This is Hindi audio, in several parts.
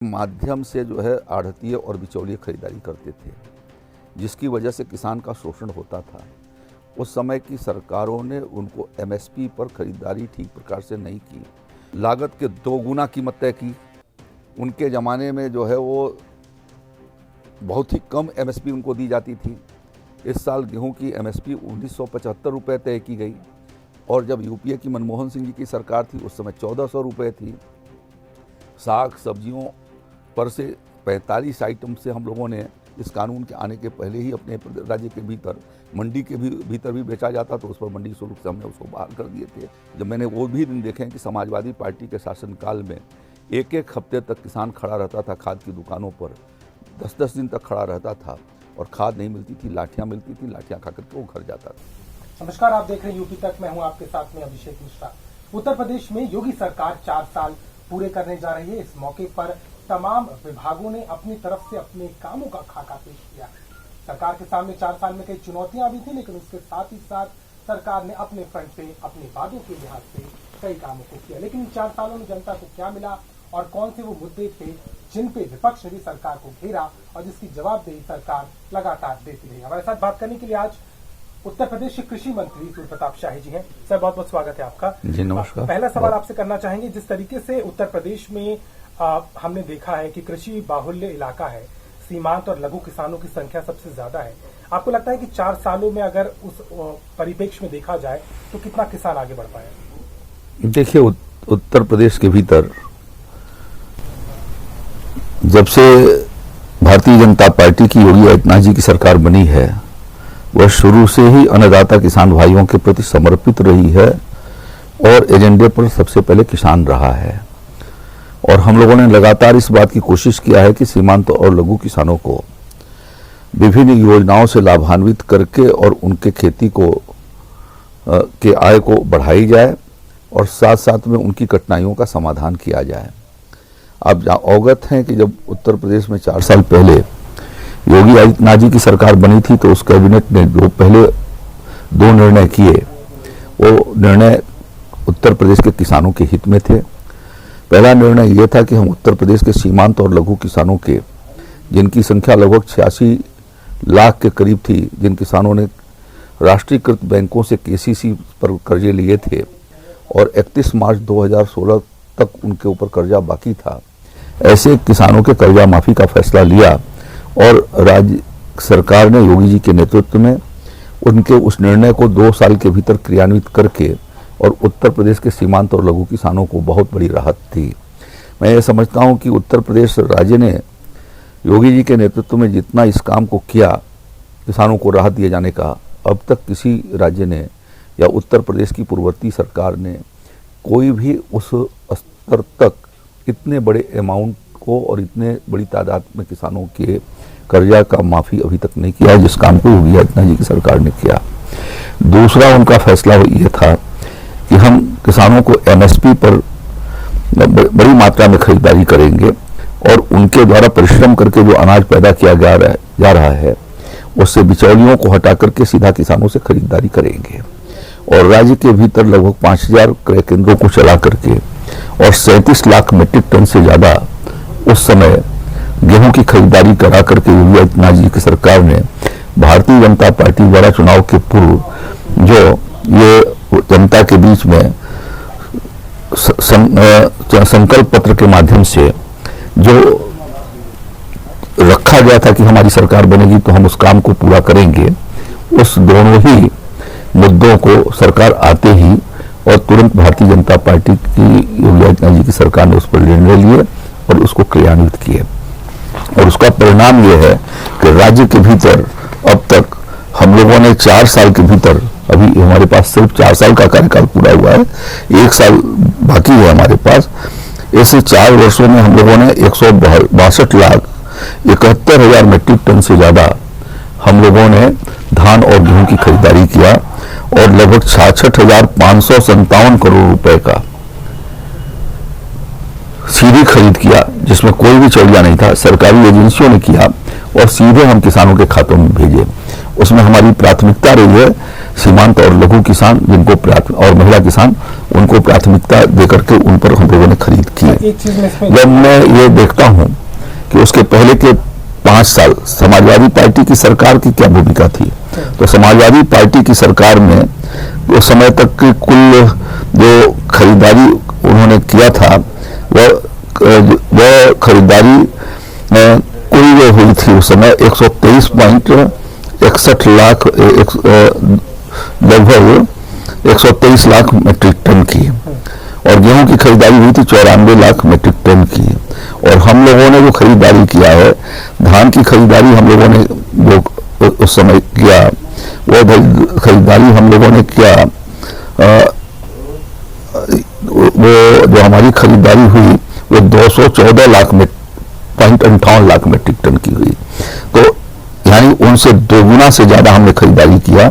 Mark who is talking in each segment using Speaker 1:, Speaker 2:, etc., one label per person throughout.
Speaker 1: माध्यम से जो है आढ़तिये और बिचौलिए खरीदारी करते थे, जिसकी वजह से किसान का शोषण होता था। उस समय की सरकारों ने उनको एमएसपी पर खरीदारी ठीक प्रकार से नहीं की, लागत के 2 गुना कीमत तय की। उनके ज़माने में जो है वो बहुत ही कम एमएसपी उनको दी जाती थी। इस साल गेहूं की एमएसपी 1975 रुपये तय की गई, और जब यूपीए की मनमोहन सिंह जी की सरकार थी उस समय 1400 रुपये थी। साग सब्जियों पर से 45 आइटम से हम लोगों ने इस कानून के आने के पहले ही अपने राज्य के भीतर मंडी के भीतर भी बेचा जाता, तो उस पर मंडी शुल्क से हमने उसको बहाल कर दिए थे। जब मैंने वो भी दिन देखे कि समाजवादी पार्टी के शासनकाल में एक हफ्ते तक किसान खड़ा रहता था खाद की दुकानों पर, 10-10 दिन तक खड़ा रहता था और खाद नहीं मिलती थी, लाठियाँ मिलती थी, लाठियाँ खा करके वो घर जाता था।
Speaker 2: नमस्कार, आप देख रहे हैं यूपी तक। मैं हूं आपके साथ में अभिषेक मिश्रा। उत्तर प्रदेश में योगी सरकार 4 साल पूरे करने जा रही है। इस मौके पर तमाम विभागों ने अपनी तरफ से अपने कामों का खाका पेश किया। सरकार के सामने 4 साल में कई चुनौतियां भी थी, लेकिन उसके साथ ही साथ सरकार ने अपने फ्रंट पे अपने वादों के लिहाज से कई कामों को किया। लेकिन इन 4 सालों में जनता को क्या मिला और कौन से वो मुद्दे थे जिन पे विपक्ष ने भी सरकार को घेरा और जिसकी जवाबदेही सरकार लगातार देती रही। हमारे साथ बात करने के लिए आज उत्तर प्रदेश के कृषि मंत्री सूर्य प्रताप शाही जी हैं। सर, बहुत बहुत स्वागत है आपका।
Speaker 1: जी नमस्कार।
Speaker 2: पहला सवाल आपसे करना चाहेंगे, जिस तरीके से उत्तर प्रदेश में हमने देखा है कि कृषि बाहुल्य इलाका है, सीमांत और लघु किसानों की संख्या सबसे ज्यादा है, आपको लगता है कि 4 सालों में अगर उस परिप्रेक्ष्य में देखा जाए तो कितना किसान आगे बढ़ पाए?
Speaker 1: देखिए, उत्तर प्रदेश के भीतर जब से भारतीय जनता पार्टी की योगी आदित्यनाथ जी की सरकार बनी है, वह शुरू से ही अन्नदाता किसान भाइयों के प्रति समर्पित रही है और एजेंडे पर सबसे पहले किसान रहा है। और हम लोगों ने लगातार इस बात की कोशिश किया है कि सीमांत और लघु किसानों को विभिन्न योजनाओं से लाभान्वित करके और उनके खेती को के आय को बढ़ाई जाए और साथ साथ में उनकी कठिनाइयों का समाधान किया जाए। आप अवगत हैं कि जब उत्तर प्रदेश में 4 साल पहले योगी आदित्यनाथ जी की सरकार बनी थी, तो उस कैबिनेट ने जो पहले 2 निर्णय किए, वो निर्णय उत्तर प्रदेश के किसानों के हित में थे। पहला निर्णय यह था कि हम उत्तर प्रदेश के सीमांत और लघु किसानों के, जिनकी संख्या लगभग 86 लाख के करीब थी, जिन किसानों ने राष्ट्रीयकृत बैंकों से केसीसी पर कर्जे लिए थे और 31 मार्च 2016 तक उनके ऊपर कर्जा बाकी था, ऐसे किसानों के कर्जा माफी का फैसला लिया और राज्य सरकार ने योगी जी के नेतृत्व में उनके उस निर्णय को 2 साल के भीतर क्रियान्वित करके और उत्तर प्रदेश के सीमांत और लघु किसानों को बहुत बड़ी राहत थी। मैं ये समझता हूं कि उत्तर प्रदेश राज्य ने योगी जी के नेतृत्व में जितना इस काम को किया, किसानों को राहत दिए जाने का, अब तक किसी राज्य ने या उत्तर प्रदेश की पूर्ववर्ती सरकार ने कोई भी उस स्तर तक इतने बड़े अमाउंट को और इतने बड़ी तादाद में किसानों के कर्जा का माफी अभी तक नहीं किया, जिस काम को योगी आदित्यनाथ जी की सरकार ने किया। दूसरा उनका फैसला यह था कि हम किसानों को एमएसपी पर बड़ी मात्रा में खरीदारी करेंगे और उनके द्वारा परिश्रम करके जो अनाज पैदा किया जा रहा है, उससे बिचौलियों को हटा करके सीधा किसानों से खरीदारी करेंगे। और राज्य के भीतर लगभग 5000 क्रय केंद्रों को चला करके और 37 लाख मीट्रिक टन से ज्यादा उस समय गेहूं की खरीदारी करा करके योगी आदित्यनाथ जी की सरकार ने भारतीय जनता पार्टी द्वारा चुनाव के पूर्व जो ये जनता के बीच में संकल्प पत्र के माध्यम से जो रखा गया था कि हमारी सरकार बनेगी तो हम उस काम को पूरा करेंगे, उस दोनों ही मुद्दों को सरकार आते ही और तुरंत भारतीय जनता पार्टी की योगी आदित्यनाथ जी की सरकार ने उस पर निर्णय लिए और उसको क्रियान्वित किए। और उसका परिणाम यह है कि राज्य के भीतर अब तक हम लोगों ने 4 साल के भीतर, अभी हमारे पास सिर्फ 4 साल का कार्यकाल पूरा हुआ है, 1 साल बाकी है हमारे पास, ऐसे 4 वर्षों में हम लोगों ने 162,71,000 मीट्रिक टन से ज्यादा हम लोगों ने धान और गेहूं की खरीदारी किया और लगभग 66,557 करोड़ रुपए का सीधे खरीद किया, जिसमें कोई भी चौड़िया नहीं था, सरकारी एजेंसियों ने किया और सीधे हम किसानों के खातों में भेजे। उसमें हमारी प्राथमिकता रही है सीमांत और लघु किसान जिनको और महिला किसान उनको प्राथमिकता देकर के उन पर हम लोगों ने खरीद की।
Speaker 2: एक चीज में
Speaker 1: जब मैं ये देखता हूं कि उसके पहले के 5 साल समाजवादी पार्टी की सरकार की क्या भूमिका थी, तो समाजवादी पार्टी की सरकार में उस समय तक की कुल जो खरीदारी उन्होंने किया था वह खरीदारी कुल जो हुई थी उस समय 123.61 लाख लगभग 123 लाख मेट्रिक टन की, और गेहूं की खरीदारी हुई थी 94 लाख मेट्रिक टन की। और हम लोगों ने जो खरीदारी किया है, धान की खरीदारी हम लोगों ने जो उस समय किया वो खरीदारी हम लोगों ने किया, वो जो हमारी खरीदारी हुई वो 214 लाख 58 लाख मेट्रिक टन की हुई। तो यानी उनसे दोगुना से ज्यादा हमने खरीदारी किया।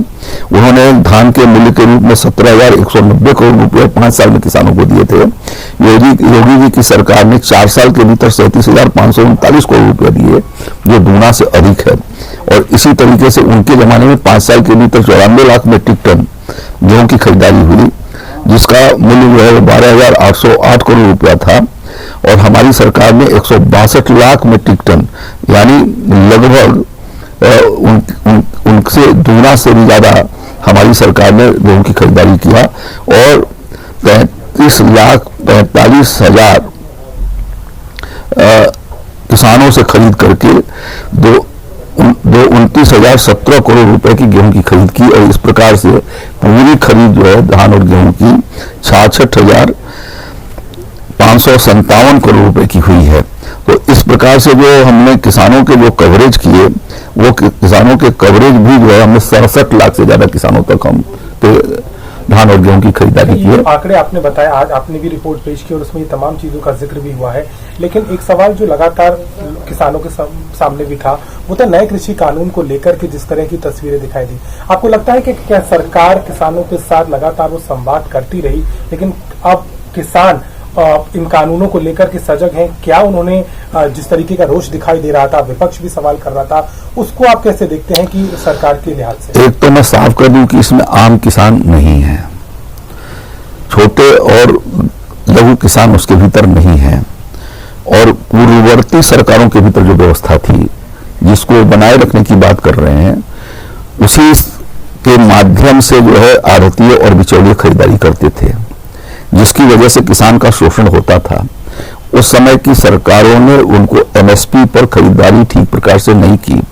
Speaker 1: उन्होंने धान के मूल्य के रूप में 17,190 करोड़ रुपए 5 साल में किसानों को दिए थे। योगी जी की सरकार ने 4 साल के भीतर 37,539 करोड़ रुपए दिए, जो दूना से अधिक है। और इसी तरीके से उनके जमाने में 5 साल के भीतर 94 लाख मेट्रिक टन गेहूं की खरीदारी हुई, जिसका मूल्य जो है 12,808 करोड़ रुपया था। और हमारी सरकार ने 162 लाख मेट्रिक टन यानी लगभग उनसे दूना से भी ज्यादा हमारी सरकार ने गेहूं की खरीदारी किया, और 33,45,000 किसानों से खरीद करके 29,017 करोड़ रुपए की गेहूं की खरीद की। और इस प्रकार से पूरी खरीद जो है धान और गेहूं की 66,557 करोड़ रुपए की हुई है। तो इस प्रकार से जो हमने किसानों के जो कवरेज किए, वो किसानों के कवरेज भी जो है हमने 67 लाख से ज्यादा किसानों तक हम धान और गेहूं की खरीदारी की है।
Speaker 2: आंकड़े आपने बताया, आज आपने भी रिपोर्ट पेश की और उसमें ये तमाम चीजों का जिक्र भी हुआ है, लेकिन एक सवाल जो लगातार किसानों के सामने भी था वो था नए कृषि कानून को लेकर के जिस तरह की तस्वीरें दिखाई दी। आपको लगता है कि क्या सरकार किसानों के साथ लगातार वो संवाद करती रही, लेकिन अब किसान इन कानूनों को लेकर के सजग हैं? क्या उन्होंने जिस तरीके का रोष दिखाई दे रहा था, विपक्ष भी सवाल कर रहा था, उसको आप कैसे देखते हैं कि सरकार के लिहाज से?
Speaker 1: एक तो मैं साफ कर दूं कि इसमें आम किसान नहीं है, छोटे और लघु किसान उसके भीतर नहीं है। और पूर्ववर्ती सरकारों के भीतर जो व्यवस्था थी जिसको बनाए रखने की बात कर रहे हैं, उसी के माध्यम से जो है आढ़तिये और बिचौलिए खरीदारी करते थे, जिसकी वजह से किसान का शोषण होता था। उस समय की सरकारों ने उनको एमएसपी पर खरीदारी ठीक प्रकार से नहीं की,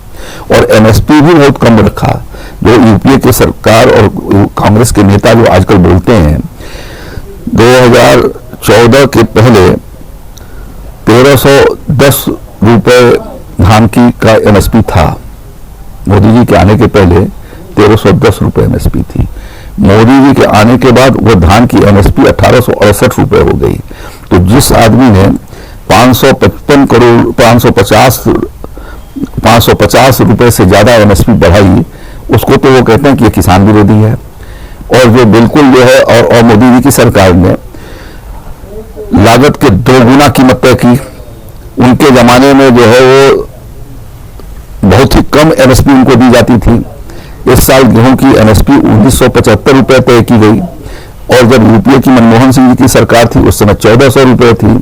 Speaker 1: और एमएसपी भी बहुत कम रखा। जो यूपीए की सरकार और कांग्रेस के नेता जो आजकल बोलते हैं, 2014 के पहले 1310 रुपए धान की का एमएसपी था। मोदी जी के आने के पहले 1310 रुपए एमएसपी थी। मोदी जी के आने के बाद वो धान की एमएसपी 1868 रुपए हो गई। तो जिस आदमी ने 550 रुपए से ज्यादा एमएसपी बढ़ाई, उसको तो वो कहते हैं कि ये किसान विरोधी है। और जो बिल्कुल जो है, और मोदी जी की सरकार ने लागत के 2 गुना कीमत तय की। उनके जमाने में जो है वो बहुत ही कम एमएसपी उनको दी जाती थी। इस साल गेहूं की एमएसपी 1975 रुपए तय की गई, और जब यूपीए की मनमोहन सिंह जी की सरकार थी उस समय 1400 रुपए थी।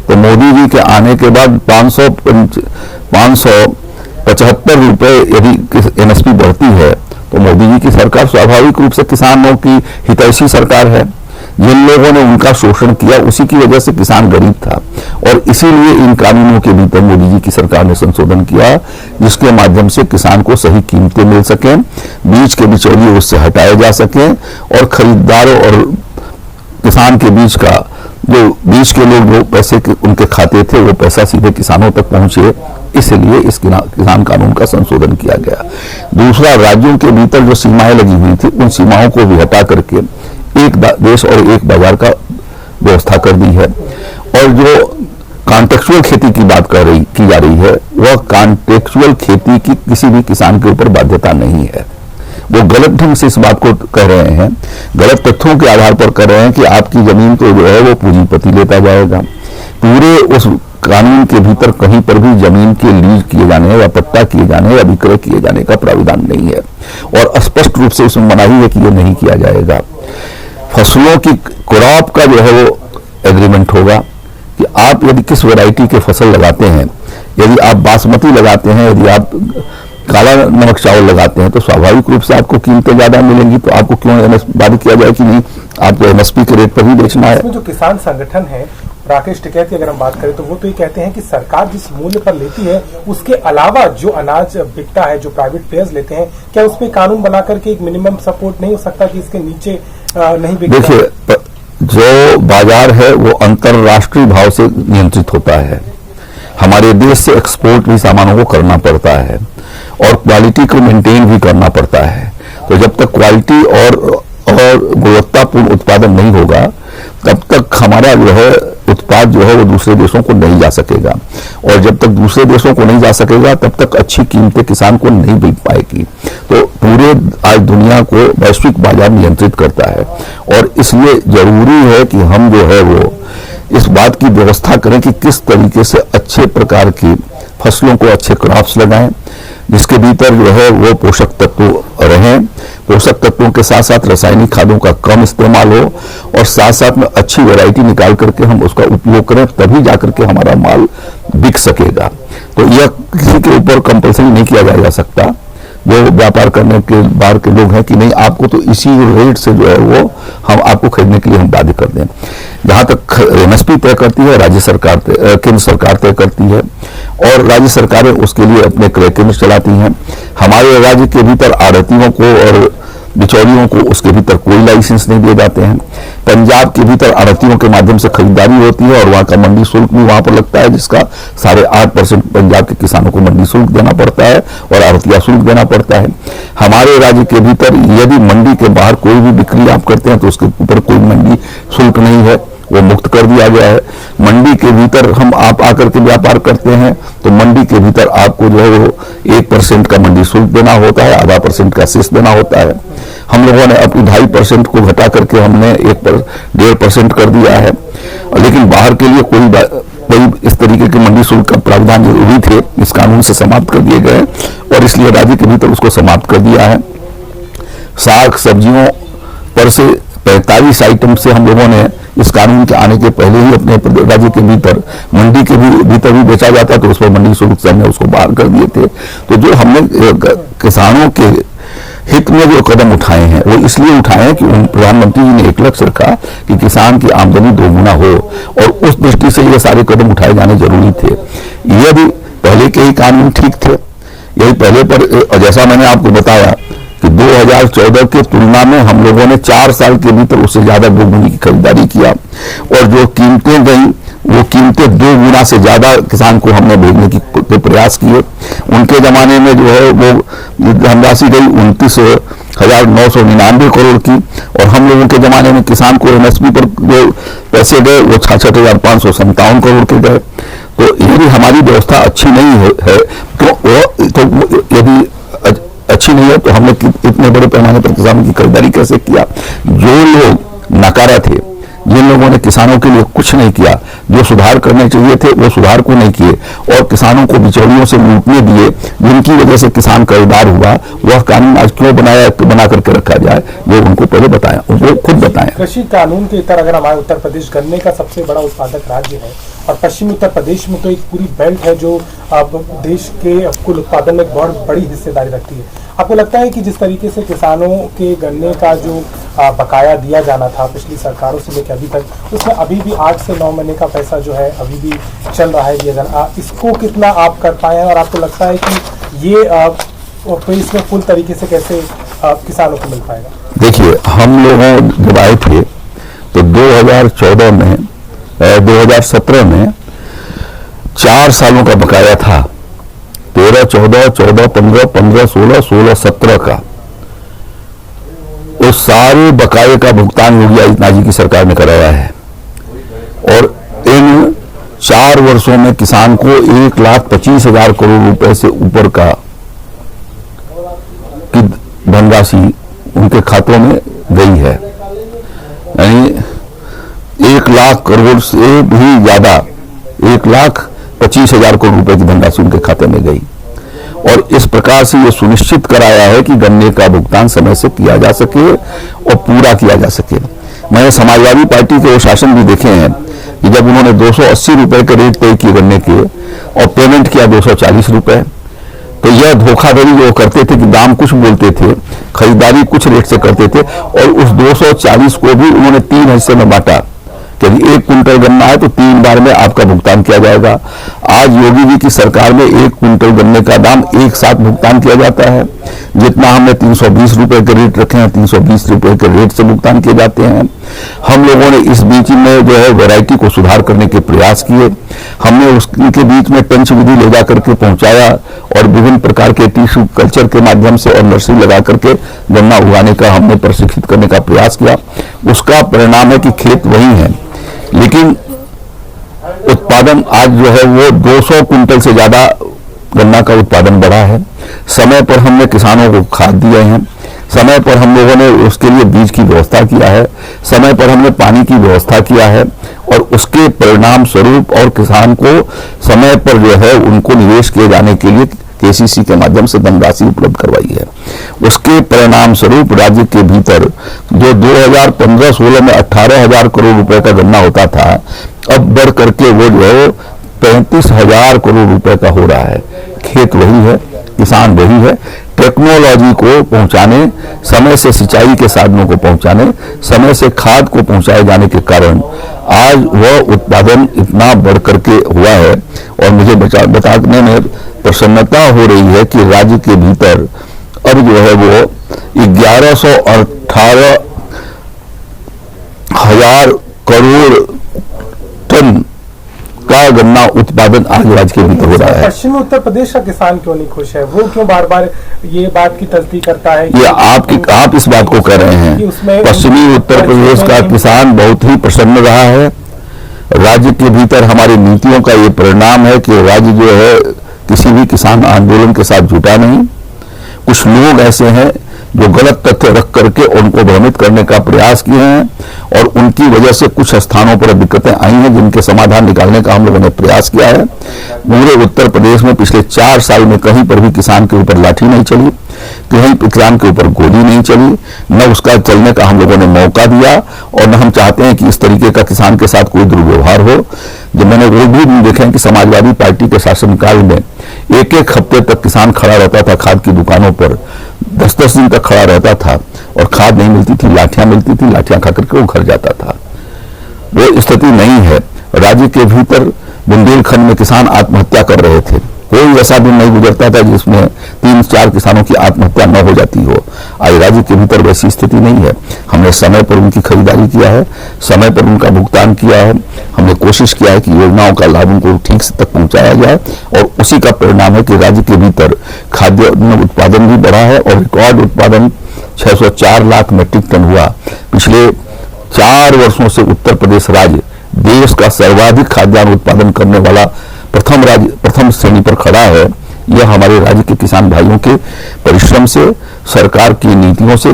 Speaker 1: तो मोदी जी के आने के बाद 575 रुपए यदि एमएसपी बढ़ती है, तो मोदी जी की सरकार स्वाभाविक रूप से किसानों की हितैषी सरकार है। जिन लोगों ने उनका शोषण किया, उसी की वजह से किसान गरीब था, और इसीलिए इन कानूनों के भीतर मोदी जी की सरकार ने संशोधन किया, जिसके माध्यम से किसान को सही कीमतें मिल सकें, बीज के बिचौलिए उससे हटाए जा सकें, और खरीदारों और किसान के बीच का जो बीच के लोग जो पैसे उनके खाते थे वो पैसा सीधे किसानों तक पहुंचे। इसलिए इस किसान कानून का संशोधन किया गया। दूसरा, राज्यों के भीतर जो सीमाएं लगी हुई थी, उन सीमाओं को भी हटा करके एक देश और एक बाजार का व्यवस्था कर दी है। और जो कॉन्टेक्चुअल खेती की बात की जा रही है, वह कॉन्टेक्चुअल खेती की किसी भी किसान के ऊपर बाध्यता नहीं है। वो गलत ढंग से इस बात को कह रहे हैं, गलत तथ्यों के आधार पर कह रहे हैं कि आपकी जमीन को जो है वो पूंजीपति लेता जाएगा। पूरे उस कानून के भीतर कहीं पर भी जमीन के लीज किए जाने या पट्टा किए जाने या विक्रय किए जाने का प्राविधान नहीं है और स्पष्ट रूप से उसमें मनाही है कि यह नहीं किया जाएगा। फसलों की क्रॉप का जो है वो एग्रीमेंट होगा कि आप यदि किस वैरायटी के फसल लगाते हैं, यदि आप बासमती लगाते हैं, यदि आप काला नमक चावल लगाते हैं तो स्वाभाविक रूप से आपको कीमतें ज्यादा मिलेंगी, तो आपको क्यों वादा किया जाए कि नहीं आपको एमएसपी के रेट पर ही बेचना है।
Speaker 2: इसमें जो किसान संगठन है राकेश टिकैत की अगर हम बात करें तो वो तो ये कहते हैं कि सरकार जिस मूल्य पर लेती है उसके अलावा जो अनाज बिकता है, जो प्राइवेट प्लेयर्स लेते हैं, क्या उस पर कानून बना करके एक मिनिमम सपोर्ट नहीं हो सकता कि इसके नीचे नहीं बिकता?
Speaker 1: देखिए, जो बाजार है वो अंतरराष्ट्रीय भाव से नियंत्रित होता है। हमारे देश से एक्सपोर्ट भी सामानों को करना पड़ता है और क्वालिटी को मेंटेन भी करना पड़ता है। तो जब तक क्वालिटी और गुणवत्तापूर्ण उत्पादन नहीं होगा तब तक हमारा जो है उत्पाद जो है वो दूसरे देशों को नहीं जा सकेगा, और जब तक दूसरे देशों को नहीं जा सकेगा तब तक अच्छी कीमतें किसान को नहीं मिल पाएगी। तो पूरे आज दुनिया को वैश्विक बाजार नियंत्रित करता है और इसलिए जरूरी है कि हम जो है वो इस बात की व्यवस्था करें कि किस तरीके से अच्छे प्रकार की फसलों को अच्छे क्रॉप्स लगाएं जिसके भीतर जो है वो पोषक तत्व रहें, पोषक तत्वों के साथ साथ रासायनिक खादों का कम इस्तेमाल हो और साथ साथ में अच्छी वैरायटी निकाल करके हम उसका उपयोग करें, तभी जाकर के हमारा माल बिक सकेगा। तो यह किसी के ऊपर कंपल्सरी नहीं किया जा सकता। जो व्यापार करने के बाहर के लोग हैं कि नहीं आपको तो इसी रेट से जो है वो हम आपको खरीदने के लिए हम बाध्य कर दें। जहां तक एमएसपी तय करती है राज्य सरकार, केंद्र सरकार तय करती है और राज्य सरकारें उसके लिए अपने क्रय केंद्र चलाती हैं। हमारे राज्य के भीतर आढ़तियों को और बिचौलियों को उसके भीतर कोई लाइसेंस नहीं दिए जाते हैं। पंजाब के भीतर आढ़तियों के माध्यम से खरीदारी होती है और वहां का मंडी शुल्क भी वहां पर लगता है, जिसका 8.5% पंजाब के किसानों को मंडी शुल्क देना पड़ता है और आढ़तिया शुल्क देना पड़ता है। हमारे राज्य के भीतर यदि मंडी के बाहर कोई भी बिक्री आप करते हैं तो उसके ऊपर कोई मंडी शुल्क नहीं है, वो मुक्त कर दिया गया है। मंडी के भीतर हम आप आकर के व्यापार करते हैं तो मंडी के भीतर आपको जो है वो 1% का मंडी शुल्क देना होता है, 0.5% का सेस देना होता है। हम लोगों ने अपनी 2.5% को घटा करके हमने 1.5% कर दिया है, लेकिन बाहर के लिए कोई इस तरीके के मंडी शुल्क का प्रावधान जरूरी थे, इस कानून से समाप्त कर दिए गए और इसलिए राज्य के भीतर उसको समाप्त कर दिया है। साग सब्जियों पर से 45 आइटम से हम लोगों ने इस कानून के आने के पहले ही अपने राज्य के भीतर मंडी के भीतर भी बेचा जाता तो उस पर मंडी शुल्क से हमने उसको बाहर कर दिए थे। तो जो हमने किसानों के हित में जो कदम उठाए हैं वो इसलिए उठाए हैं कि प्रधानमंत्री जी ने एक लक्ष्य रखा कि किसान की आमदनी दोगुना हो और उस दृष्टि से ये सारे कदम उठाए जाने जरूरी थे। यदि पहले के ही कानून ठीक थे, यही पहले पर जैसा मैंने आपको बताया कि 2014 के तुलना में हम लोगों ने 4 साल के भीतर उससे ज्यादा दोगुनी की खरीदारी किया और जो कीमतें गई वो कीमतें 2 गुना से ज्यादा किसान को हमने भेजने के प्रयास किए। उनके जमाने में जो है वो धनराशि गई 29,999 करोड़ की और हम लोगों के जमाने में किसान को एमएसपी पर जो पैसे गए वो 66,557 करोड़ के गए। तो यदि हमारी व्यवस्था अच्छी नहीं है तो यदि अच्छी नहीं है तो हमने इतने बड़े पैमाने पर किसानों की खरीदारी कैसे किया। जो लोग नकारा थे, जिन लोगों ने किसानों के लिए कुछ नहीं किया, जो सुधार करने चाहिए थे वो सुधार को नहीं किए और किसानों को बिचौलियों से लूटने दिए, जिनकी वजह से किसान कर्जदार हुआ, वह कानून आज क्यों बना करके रखा जाए ये उनको पहले बताया, उनको खुद बताया।
Speaker 2: कृषि कानून के इतर अगर हमारे उत्तर प्रदेश गन्ने का सबसे बड़ा उत्पादक राज्य है और पश्चिमी उत्तर प्रदेश में तो एक पूरी बेल्ट है जो अब देश के कुल उत्पादन में बहुत बड़ी हिस्सेदारी रखती है। आपको लगता है कि जिस तरीके से किसानों के गन्ने का जो बकाया दिया जाना था पिछली सरकारों से लेकर अभी तक, उसमें अभी भी 8 से 9 महीने का पैसा जो है अभी भी चल रहा है दिया जाना, इसको कितना आप कर पाए हैं और आपको लगता है कि ये इसमें फुल तरीके से कैसे किसानों को मिल पाएगा? देखिए,
Speaker 1: हम लोग जब आए थे तो 2017 में 4 सालों का बकाया था, 13, 14, 14, 15, 15, 16, 16, 17 का। उस सारे बकाये का भुगतान योगी आदित्यनाथ जी की सरकार ने कराया है और इन 4 वर्षों में किसान को 1,25,000 करोड़ रुपए से ऊपर का की धनराशि उनके खातों में गई है। यानी 1 लाख करोड़ से भी ज्यादा, 25,000 करोड़ रुपए की धनराशि उनके खाते में गई। और इस प्रकार से ये सुनिश्चित कराया है कि गन्ने का भुगतान समय से किया जा सके और पूरा किया जा सके। मैंने समाजवादी पार्टी के वो शासन भी देखे हैं कि जब उन्होंने 280 रुपए के रेट तय किए गन्ने के और पेमेंट किया 240 रुपए, तो यह धोखाधड़ी जो करते थे कि दाम कुछ बोलते थे, खरीदारी कुछ रेट से करते थे, और उस 240 को भी उन्होंने 3 हिस्से में बांटा कि 1 कुंटल गन्ना है तो 3 बार में आपका भुगतान किया जाएगा। आज योगी जी की सरकार में 1 कुंटल गन्ने का दाम एक साथ भुगतान किया जाता है। जितना हमने 320 रुपए के रेट रखे हैं, 320 रुपए के रेट से भुगतान किए जाते हैं। हम लोगों ने इस बीच में जो है वैरायटी को सुधार करने के प्रयास किए। हमने उसके बीच में टंच विधि ले जाकर के पहुंचाया और विभिन्न प्रकार के टिश्यू कल्चर के माध्यम से और नर्सरी लगा करके गन्ना उगाने का हमने प्रशिक्षित करने का प्रयास किया। उसका परिणाम है कि खेत वही है, लेकिन उत्पादन आज जो है वो 200 कुंटल से ज्यादा गन्ना का उत्पादन बढ़ा है। समय पर हमने किसानों को खाद दिए हैं, समय पर हम लोगों ने उसके लिए बीज की व्यवस्था किया है, समय पर हमने पानी की व्यवस्था किया है, और उसके परिणाम स्वरूप और किसान को समय पर जो है उनको निवेश किए जाने के लिए केसीसी के माध्यम से धनराशि उपलब्ध करवाई है। उसके परिणाम स्वरूप राज्य के भीतर जो 2015-16 में 18,000 करोड़ रुपए का गन्ना होता था, अब बढ़ करके वो जो है 35,000 करोड़ रुपए का हो रहा है। खेत वही है, किसान वही है। टेक्नोलॉजी को पहुंचाने, समय से सिंचाई के साधनों को पहुंचाने, समय से खाद को पहुंचाए जाने के कारण आज वह उत्पादन इतना बढ़ करके हुआ है। और मुझे बताने में प्रसन्नता हो रही है कि राज्य के भीतर अब जो है वो 1118,000 करोड़ टन का गन्ना उत्पादन आज राज्य के भीतर हो रहा है।
Speaker 2: पश्चिमी उत्तर प्रदेश का किसान क्यों नहीं खुश है? वो क्यों बार बार ये बात की तस्दीक करता है?
Speaker 1: ये आप इस बात को कह रहे हैं। पश्चिमी उत्तर प्रदेश का किसान बहुत ही प्रसन्न रहा है। राज्य के भीतर हमारी नीतियों का ये परिणाम है कि राज्य जो है किसी भी किसान आंदोलन के साथ जुटा नहीं। कुछ लोग ऐसे हैं जो गलत तथ्य रख करके उनको भ्रमित करने का प्रयास किए हैं, और उनकी वजह से कुछ स्थानों पर दिक्कतें आई हैं जिनके समाधान निकालने का हम लोगों ने प्रयास किया है। पूरे उत्तर प्रदेश में पिछले 4 साल में कहीं पर भी किसान के ऊपर लाठी नहीं चली, कहीं किसान के ऊपर गोली नहीं चली, न उसका चलने का हम लोगों ने मौका दिया, और न हम चाहते हैं कि इस तरीके का किसान के साथ कोई दुर्व्यवहार हो। जब मैंने वो भी देखे हैं कि समाजवादी पार्टी के शासनकाल में 1-1 हफ्ते तक किसान खड़ा रहता था खाद की दुकानों पर, 10-10 दिन तक खड़ा रहता था, और खाद नहीं मिलती थी, लाठियां मिलती थी, लाठियां खा करके वो घर जाता था। वो स्थिति नहीं है। राज्य के भीतर बुंदेलखंड में किसान आत्महत्या कर रहे थे, कोई ऐसा दिन नहीं गुजरता था जिसमें 3-4 किसानों की आत्महत्या न हो जाती हो। आज राज्य के भीतर वैसी स्थिति नहीं है। हमने समय पर उनकी खरीदारी किया है, समय पर उनका भुगतान किया है। हमने कोशिश किया है कि योजनाओं का लाभ उनको ठीक से तक पहुंचाया जाए, और उसी का परिणाम है कि राज्य के भीतर खाद्य उत्पादन भी बढ़ा है, और रिकॉर्ड उत्पादन 604 लाख मीट्रिक टन हुआ। पिछले 4 वर्षों से उत्तर प्रदेश राज्य देश का सर्वाधिक खाद्यान्न उत्पादन करने वाला प्रथम श्रेणी पर खड़ा है। यह हमारे राज्य के किसान भाइयों के परिश्रम से, सरकार की नीतियों से,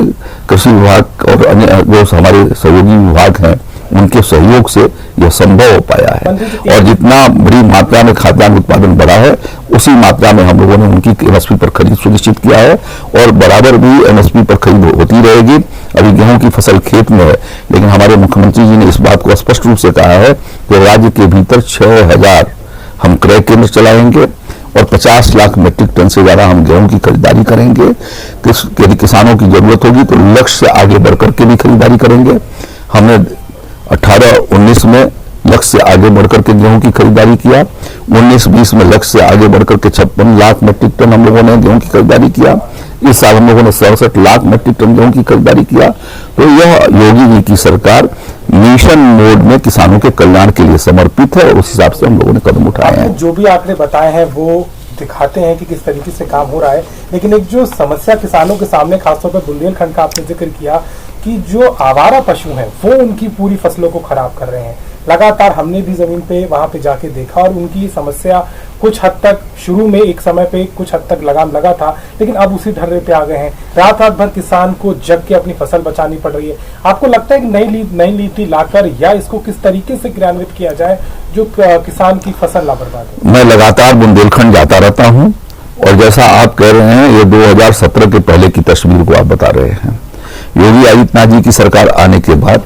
Speaker 1: कृषि विभाग और अन्य जो हमारे सहयोगी विभाग हैं उनके सहयोग से यह संभव हो पाया है। और जितना बड़ी मात्रा में खाद्यान्न उत्पादन बढ़ा है, उसी मात्रा में हम लोगों ने उनकी एमएसपी पर खरीद सुनिश्चित किया है, और बराबर भी एमएसपी पर खरीद होती रहेगी। अभी गेहूं की फसल खेत में है, लेकिन हमारे मुख्यमंत्री जी ने इस बात को स्पष्ट रूप से कहा है कि राज्य के भीतर 6,000 हम क्रय केंद्र चलाएंगे, और 50 लाख मीट्रिक टन से ज्यादा हम गेहूं की खरीदारी करेंगे। यदि किसानों की जरूरत होगी तो लक्ष्य से आगे बढ़कर के भी खरीदारी करेंगे। हमने 18-19 में लक्ष्य से आगे बढ़कर के गेहूं की खरीदारी किया, 19-20 में लक्ष्य से आगे बढ़कर के 56 लाख मीट्रिक टन हम लोगों ने गेहूं की खरीदारी किया। इस साल हम लोगों ने 67 लाख मीट्रिक टन गेहूं की खरीदारी किया। तो यह योगी जी की सरकार मिशन मोड में किसानों के कल्याण के लिए समर्पित है, और उस हिसाब से हम लोगों ने कदम उठाए हैं।
Speaker 2: जो भी आपने बताए हैं वो दिखाते हैं कि किस तरीके से काम हो रहा है, लेकिन एक जो समस्या किसानों के सामने, खासतौर पर बुंदेलखंड का आपने जिक्र किया कि जो आवारा पशु हैं वो उनकी पूरी फसलों को खराब कर रहे हैं। लगातार हमने भी जमीन पे वहां पे जाके देखा और उनकी समस्या कुछ हद तक शुरू में एक समय पे कुछ हद तक लगाम लगा था, लेकिन अब उसी ढर्रे पे आ गए हैं। रात रात भर किसान को जग के अपनी फसल बचानी पड़ रही है। आपको लगता है कि नई नीति लाकर या इसको किस तरीके से क्रियान्वित किया जाए जो किसान की फसल ना बर्बाद हो?
Speaker 1: मैं लगातार बुंदेलखंड जाता रहता हूं और जैसा आप कह रहे हैं ये 2017 के पहले की तस्वीर को आप बता रहे हैं। योगी आदित्यनाथ जी की सरकार आने के बाद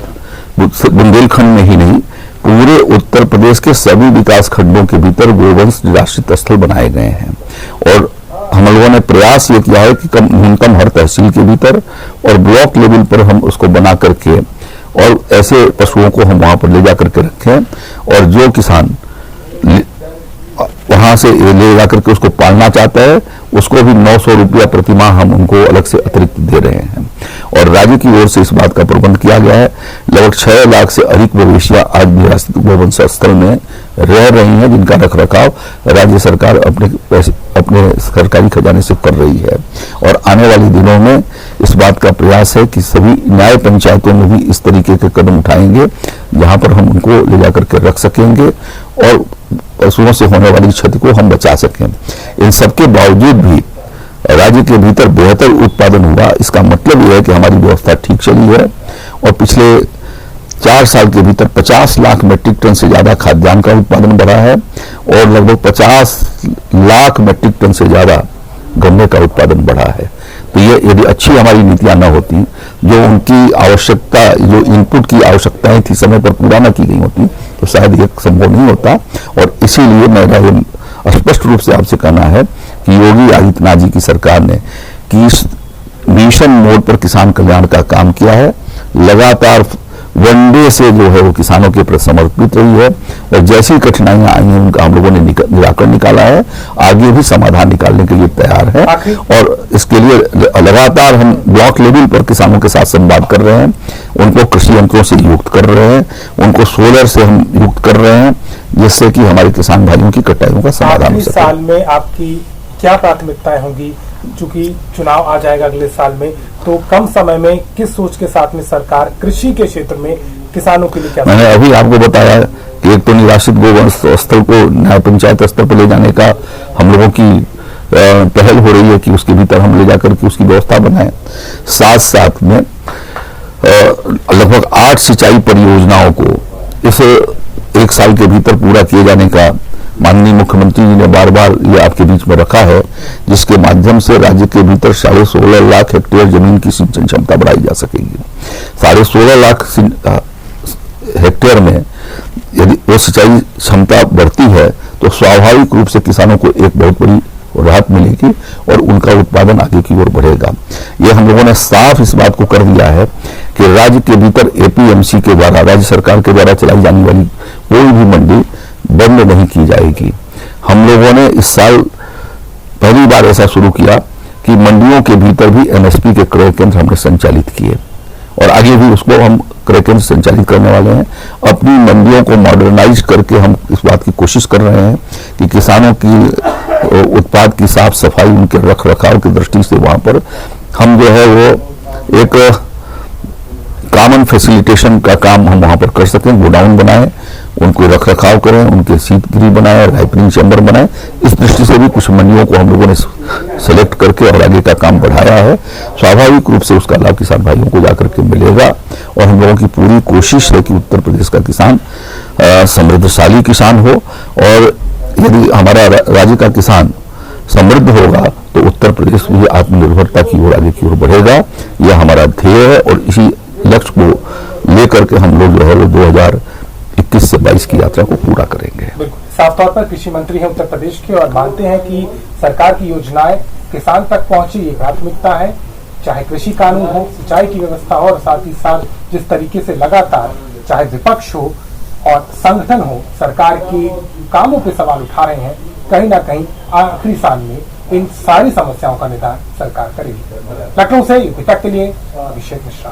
Speaker 1: बुंदेलखंड में ही नहीं पूरे उत्तर प्रदेश के सभी विकास खंडों के भीतर गोवंश निराश्रित स्थल बनाए गए हैं और हम लोगों ने प्रयास ये किया है कि न्यूनतम हर तहसील के भीतर और ब्लॉक लेवल पर हम उसको बना करके और ऐसे पशुओं को हम वहां पर ले जा करके रखें और जो किसान वहां से ले जाकर के उसको पालना चाहता है उसको भी 900 रुपया प्रति माह हम उनको अलग से अतिरिक्त दे रहे हैं और राज्य की ओर से इस बात का प्रबंध किया गया है। लगभग 6 लाख से अधिक मवेशियां आज निराश्रित गोवंश स्थल में रह रही हैं जिनका रखरखाव राज्य सरकार अपने सरकारी खजाने से कर रही है और आने वाले दिनों में इस बात का प्रयास है कि सभी न्याय पंचायतों में भी इस तरीके के कदम उठाएंगे जहां पर हम उनको ले जाकर के रख सकेंगे और पशुओं से होने वाली क्षति को हम बचा सकें। इन सबके बावजूद भी राज्य के भीतर बेहतर उत्पादन हुआ। इसका मतलब यह है कि हमारी व्यवस्था ठीक चली है और पिछले 4 साल के भीतर 50 लाख मेट्रिक टन से ज्यादा खाद्यान्न का उत्पादन बढ़ा है और लगभग 50 लाख मेट्रिक टन से ज्यादा गन्ने का उत्पादन बढ़ा है। तो ये यदि अच्छी हमारी नीतियां न होती, जो उनकी आवश्यकता, जो इनपुट की आवश्यकताएं थी समय पर पूरा न की गई होती तो शायद ये संभव नहीं होता और इसीलिए मेरा ये स्पष्ट रूप से आपसे कहना है कि योगी आदित्यनाथ जी की सरकार ने मिशन मोड पर किसान कल्याण का काम किया है। लगातार वनडे से जो है वो किसानों के प्रति समर्पित रही है और जैसी कठिनाइयां आई हैं उनका हम लोगों ने निराकरण निकाला है, आगे भी समाधान निकालने के लिए तैयार है और इसके लिए लगातार हम ब्लॉक लेवल पर किसानों के साथ संवाद कर रहे हैं, उनको कृषि यंत्रों से युक्त कर रहे हैं, उनको सोलर से हम युक्त कर रहे हैं जिससे कि हमारे किसान भाइयों की कटाइयों का समाधान हो सके।
Speaker 2: साल में आपकी क्या प्राथमिकताएं होंगी? चूंकि चुनाव आ जाएगा अगले साल में, तो कम समय में किस सोच के साथ में सरकार कृषि के क्षेत्र में किसानों के लिए क्या?
Speaker 1: मैंने अभी आपको बताया कि एक तो निराश्रित गोवंश स्थल को न्याय पंचायत स्तर पर ले जाने का हम लोगों की पहल हो रही है कि उसके भीतर हम ले जाकर के उसकी व्यवस्था बनाएं। साथ साथ में लगभग 8 सिंचाई परियोजनाओं को इस 1 साल के भीतर पूरा किए जाने का माननीय मुख्यमंत्री जी ने बार बार ये आपके बीच में रखा है, जिसके माध्यम से राज्य के भीतर 16.5 लाख हेक्टेयर जमीन की सिंचन क्षमता बढ़ाई जा सकेगी। 16.5 लाख हेक्टेयर में यदि वो सिंचाई क्षमता बढ़ती है तो स्वाभाविक रूप से किसानों को एक बहुत बड़ी राहत मिलेगी और उनका उत्पादन आगे की ओर बढ़ेगा। ये हम लोगों ने साफ इस बात को कर दिया है कि राज्य के भीतर एपीएमसी के द्वारा, राज्य सरकार के द्वारा चलाई जाने वाली कोई भी मंडी बंद नहीं की जाएगी। हम लोगों ने इस साल पहली बार ऐसा शुरू किया कि मंडियों के भीतर भी एमएसपी के क्रय केंद्र हमने संचालित किए और आगे भी उसको हम क्रय केंद्र संचालित करने वाले हैं। अपनी मंडियों को मॉडर्नाइज करके हम इस बात की कोशिश कर रहे हैं कि किसानों की उत्पाद की साफ सफाई, उनके रख रखाव की दृष्टि से वहां पर हम जो है वो एक कॉमन फैसिलिटेशन का काम हम वहां पर कर सकें। गोडाउन बनाएं, उनको रख रखाव करें, उनके शीतगृह बनाएं, राइपनिंग चैम्बर बनाएं। इस दृष्टि से भी कुछ मंडियों को हम लोगों ने सेलेक्ट करके और आगे का काम बढ़ाया है। स्वाभाविक रूप से उसका लाभ किसान भाइयों को जाकर के मिलेगा और हम लोगों की पूरी कोशिश है कि उत्तर प्रदेश का किसान समृद्धशाली किसान हो और यदि हमारा राज्य का किसान समृद्ध होगा तो उत्तर प्रदेश भी आत्मनिर्भरता की ओर आगे की ओर बढ़ेगा। यह हमारा ध्येय है और इसी लक्ष्य को लेकर के हम लोग जो है वो 2021 से 22 की यात्रा को पूरा करेंगे।
Speaker 2: बिल्कुल, साफ तौर पर कृषि मंत्री हैं उत्तर प्रदेश के और मानते हैं कि सरकार की योजनाएं किसान तक पहुंची ये प्राथमिकता है। चाहे कृषि कानून हो, सिंचाई की व्यवस्था हो और साथ ही साथ जिस तरीके से लगातार चाहे विपक्ष हो और संगठन हो सरकार के कामों पे सवाल उठा रहे हैं, कहीं ना कहीं आखिरी साल में इन सारी समस्याओं का निदान सरकार करेगी। लखनऊ से युग तक के लिए अभिषेक मिश्रा।